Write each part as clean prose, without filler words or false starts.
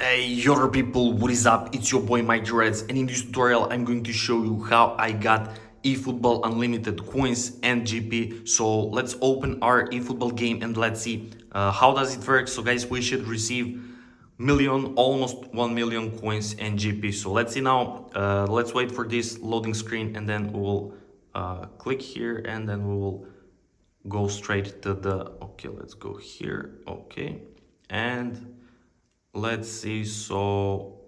Hey your people, what is up? It's your boy Mike Reds, and in this tutorial I'm going to show you how I got eFootball unlimited coins and GP. So let's open our eFootball game and let's see how does it work. So guys, we should receive almost 1 million coins and GP. So let's see now. Let's wait for this loading screen and then we will click here and then we will go straight to the, okay, let's go here. Okay, and let's see. So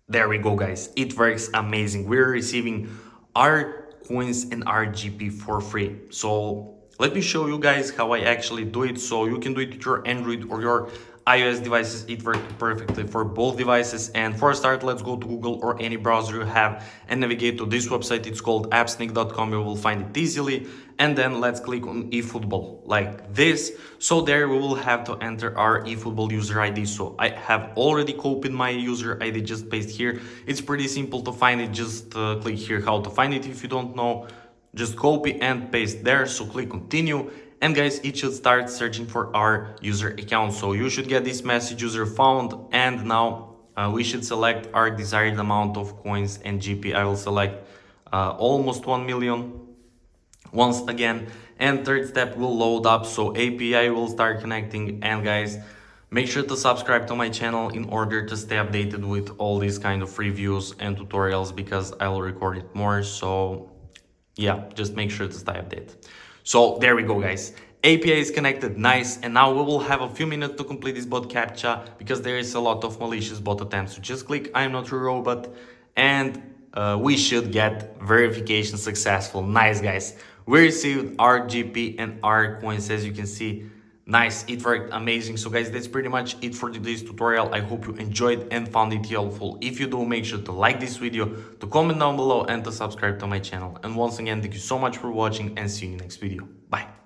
there we go, guys. It works amazing. We're receiving our coins and our GP for free. So let me show you guys how I actually do it. So you can do it with your Android or your iOS devices. It works perfectly for both devices. And for a start, let's go to Google or any browser you have and navigate to this website. It's called appsneak.com. You will find it easily. And then let's click on eFootball like this. So there we will have to enter our eFootball user ID. So I have already copied my user ID, just paste here. It's pretty simple to find it. Just click here how to find it. If you don't know, just copy and paste there. So click continue. And guys, it should start searching for our user account. So you should get this message, user found. And now we should select our desired amount of coins and GP. I will select almost 1 million. Once again, and third step will load up, so API will start connecting. And guys, make sure to subscribe to my channel in order to stay updated with all these kind of reviews and tutorials, because I'll record it more. So yeah, just make sure to stay updated. So there we go, guys. API is connected, nice. And now we will have a few minutes to complete this bot captcha, because there is a lot of malicious bot attempts. So just click I'm not a robot, and we should get verification successful. Nice, guys. We received our GP and our coins, as you can see. Nice, it worked amazing. So guys, that's pretty much it for today's tutorial. I hope you enjoyed and found it helpful. If you do, make sure to like this video, to comment down below, and to subscribe to my channel. And once again, thank you so much for watching, and see you in the next video. Bye.